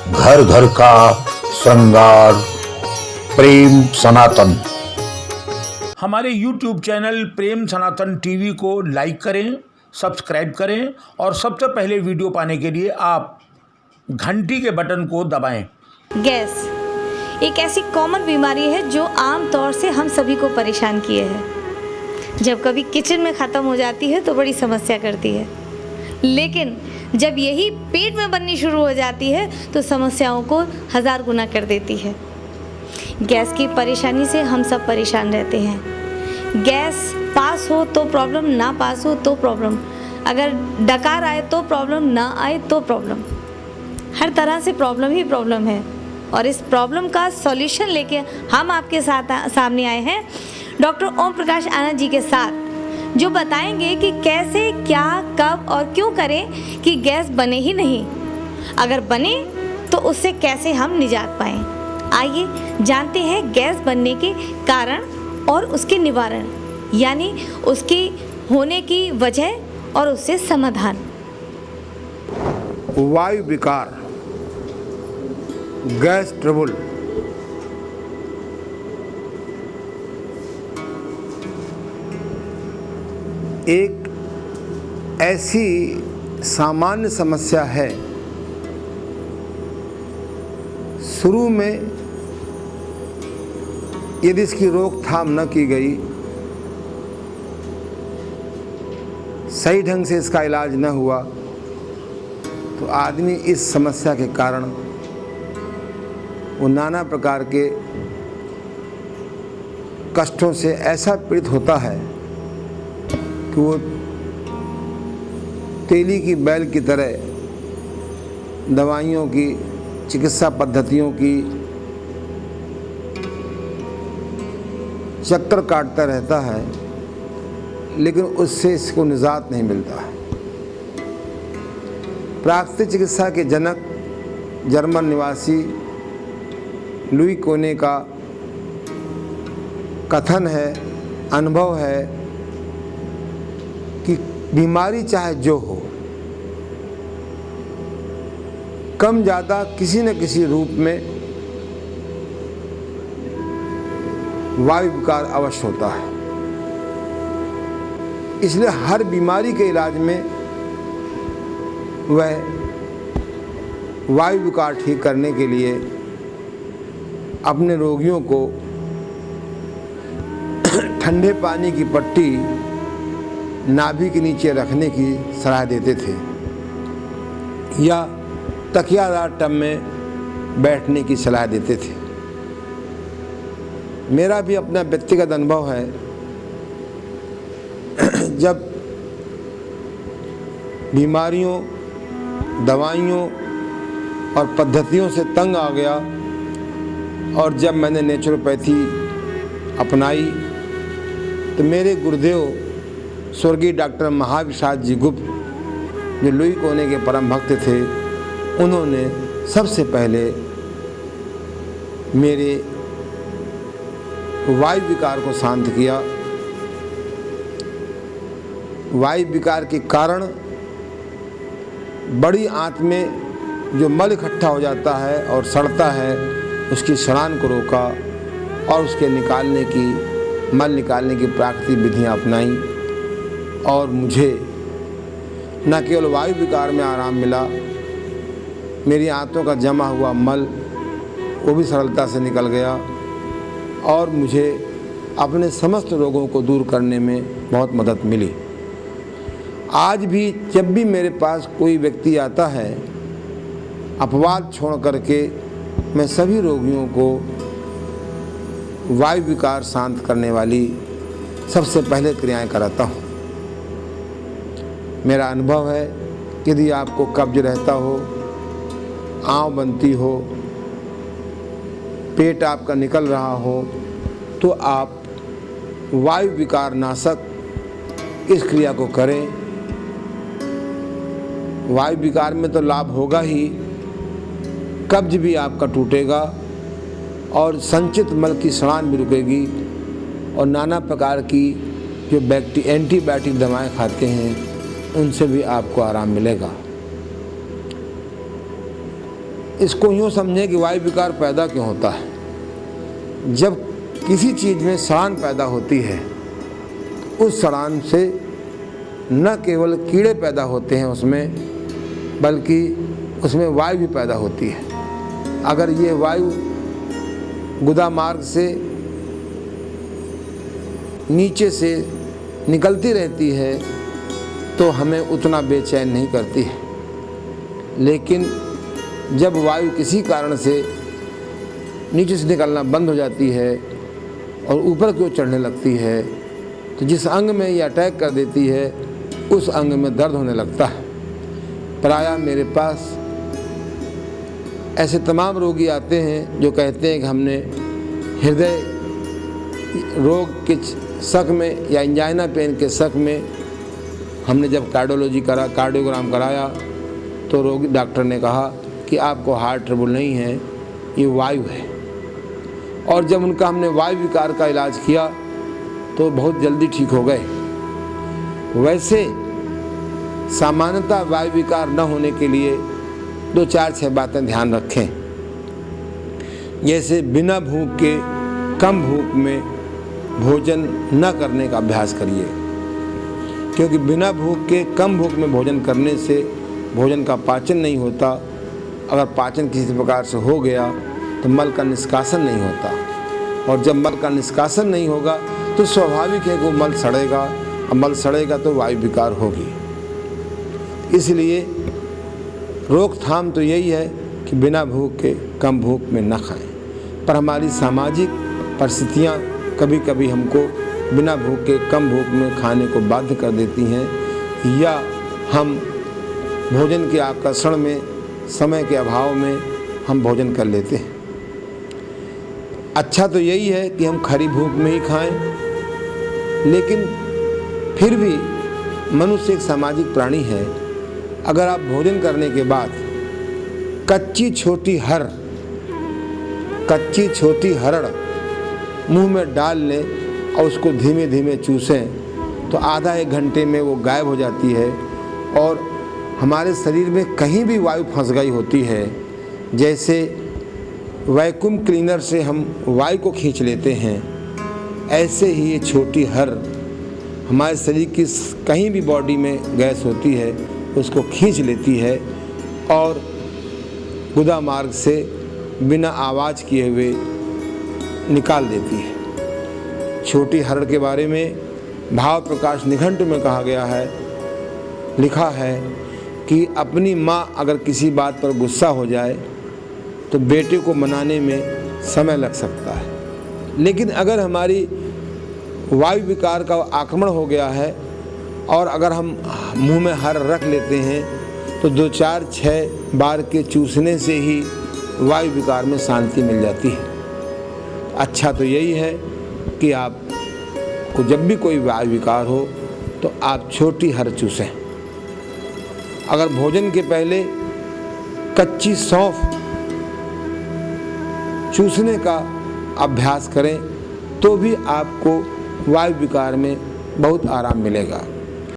घर घर का श्रृंगार, प्रेम सनातन। हमारे YouTube चैनल प्रेम सनातन टीवी को लाइक करें, सब्सक्राइब करें और सबसे पहले वीडियो पाने के लिए आप घंटी के बटन को दबाएं। गैस एक ऐसी कॉमन बीमारी है जो आम तौर से हम सभी को परेशान किए है। जब कभी किचन में ख़त्म हो जाती है तो बड़ी समस्या करती है, लेकिन जब यही पेट में बननी शुरू हो जाती है तो समस्याओं को 1000 गुना कर देती है। गैस की परेशानी से हम सब परेशान रहते हैं। गैस पास हो तो प्रॉब्लम, ना पास हो तो प्रॉब्लम, अगर डकार आए तो प्रॉब्लम, ना आए तो प्रॉब्लम। हर तरह से प्रॉब्लम ही प्रॉब्लम है और इस प्रॉब्लम का सॉल्यूशन लेके हम आपके सामने आए हैं डॉक्टर ओम प्रकाश आनंद जी के साथ, जो बताएंगे कि कैसे, क्या, कब और क्यों करें कि गैस बने ही नहीं, अगर बने तो उससे कैसे हम निजात पाएं। आइए जानते हैं गैस बनने के कारण और उसके निवारण, यानी उसकी होने की वजह और उससे समाधान। वायु विकार, गैस ट्रबल, एक ऐसी सामान्य समस्या है। शुरू में यदि इसकी रोकथाम न की गई, सही ढंग से इसका इलाज न हुआ, तो आदमी इस समस्या के कारण वो नाना प्रकार के कष्टों से ऐसा पीड़ित होता है कि वो तेली की बैल की तरह दवाइयों की, चिकित्सा पद्धतियों की चक्कर काटता रहता है, लेकिन उससे इसको निजात नहीं मिलता है। प्राकृतिक चिकित्सा के जनक जर्मन निवासी लुई कोने का कथन है, अनुभव है कि बीमारी चाहे जो हो, कम ज़्यादा किसी न किसी रूप में वायु विकार अवश्य होता है। इसलिए हर बीमारी के इलाज में वह वायु विकार ठीक करने के लिए अपने रोगियों को ठंडे पानी की पट्टी नाभि के नीचे रखने की सलाह देते थे या तकियादार टब में बैठने की सलाह देते थे। मेरा भी अपना व्यक्तिगत अनुभव है, जब बीमारियों, दवाइयों और पद्धतियों से तंग आ गया और जब मैंने नेचुरोपैथी अपनाई, तो मेरे गुरुदेव स्वर्गीय डॉक्टर महाविशाल जी गुप्त, जो लुई कोने के परम भक्त थे, उन्होंने सबसे पहले मेरे वायु विकार को शांत किया। वायु विकार के कारण बड़ी आंत में जो मल इकट्ठा हो जाता है और सड़ता है, उसकी सड़ान को रोका और उसके मल निकालने की प्राकृतिक विधियाँ अपनाई और मुझे न केवल वायु विकार में आराम मिला, मेरी आंतों का जमा हुआ मल वो भी सरलता से निकल गया और मुझे अपने समस्त रोगों को दूर करने में बहुत मदद मिली। आज भी जब भी मेरे पास कोई व्यक्ति आता है, अपवाद छोड़ करके मैं सभी रोगियों को वायु विकार शांत करने वाली सबसे पहले क्रियाएं कराता हूँ। मेरा अनुभव है कि यदि आपको कब्ज रहता हो, आंव बनती हो, पेट आपका निकल रहा हो, तो आप वायु विकार नाशक इस क्रिया को करें। वायु विकार में तो लाभ होगा ही, कब्ज भी आपका टूटेगा और संचित मल की सड़ान भी रुकेगी और नाना प्रकार की जो एंटीबायोटिक दवाएं खाते हैं उनसे भी आपको आराम मिलेगा। इसको यूँ समझें कि वायु विकार पैदा क्यों होता है। जब किसी चीज़ में सड़ान पैदा होती है, उस सड़ान से न केवल कीड़े पैदा होते हैं उसमें, बल्कि उसमें वायु भी पैदा होती है। अगर ये वायु गुदा मार्ग से नीचे से निकलती रहती है तो हमें उतना बेचैन नहीं करती है, लेकिन जब वायु किसी कारण से नीचे से निकलना बंद हो जाती है और ऊपर की ओर चढ़ने लगती है, तो जिस अंग में ये अटैक कर देती है उस अंग में दर्द होने लगता है। प्रायः मेरे पास ऐसे तमाम रोगी आते हैं जो कहते हैं कि हमने हृदय रोग के शक में या एंजाइना पेन के शक में हमने जब कार्डियोग्राम कराया तो रोगी डॉक्टर ने कहा कि आपको हार्ट ट्रबल नहीं है, ये वायु है। और जब उनका हमने वायु विकार का इलाज किया तो बहुत जल्दी ठीक हो गए। वैसे सामान्यतः वायु विकार न होने के लिए 2-4-6 बातें ध्यान रखें। जैसे बिना भूख के कम भूख में भोजन न करने का अभ्यास करिए, क्योंकि बिना भूख के कम भूख में भोजन करने से भोजन का पाचन नहीं होता। अगर पाचन किसी प्रकार से हो गया तो मल का निष्कासन नहीं होता, और जब मल का निष्कासन नहीं होगा तो स्वाभाविक है कि वो मल सड़ेगा, और मल सड़ेगा तो वायु विकार होगी। इसलिए रोकथाम तो यही है कि बिना भूख के कम भूख में न खाएं। पर हमारी सामाजिक परिस्थितियाँ कभी कभी हमको बिना भूख के कम भूख में खाने को बाध्य कर देती हैं, या हम भोजन के आकर्षण में, समय के अभाव में हम भोजन कर लेते हैं। अच्छा तो यही है कि हम खरी भूख में ही खाएं, लेकिन फिर भी मनुष्य एक सामाजिक प्राणी है। अगर आप भोजन करने के बाद कच्ची छोटी हरड़ मुंह में डाल लें और उसको धीमे धीमे चूसें तो आधा 1 घंटे में वो गायब हो जाती है, और हमारे शरीर में कहीं भी वायु फंस गई होती है, जैसे वैक्यूम क्लीनर से हम वायु को खींच लेते हैं, ऐसे ही ये छोटी हर हमारे शरीर की कहीं भी बॉडी में गैस होती है उसको खींच लेती है और गुदा मार्ग से बिना आवाज़ किए हुए निकाल देती है। छोटी हरड़ के बारे में भाव प्रकाश निघंटु में कहा गया है, लिखा है कि अपनी माँ अगर किसी बात पर गुस्सा हो जाए तो बेटे को मनाने में समय लग सकता है, लेकिन अगर हमारी वायु विकार का आक्रमण हो गया है और अगर हम मुंह में हर रख लेते हैं तो 2-4-6 बार के चूसने से ही वायु विकार में शांति मिल जाती है। अच्छा तो यही है कि आपको जब भी कोई वायु विकार हो तो आप छोटी हर चूसें। अगर भोजन के पहले कच्ची सौंफ चूसने का अभ्यास करें तो भी आपको वायु विकार में बहुत आराम मिलेगा।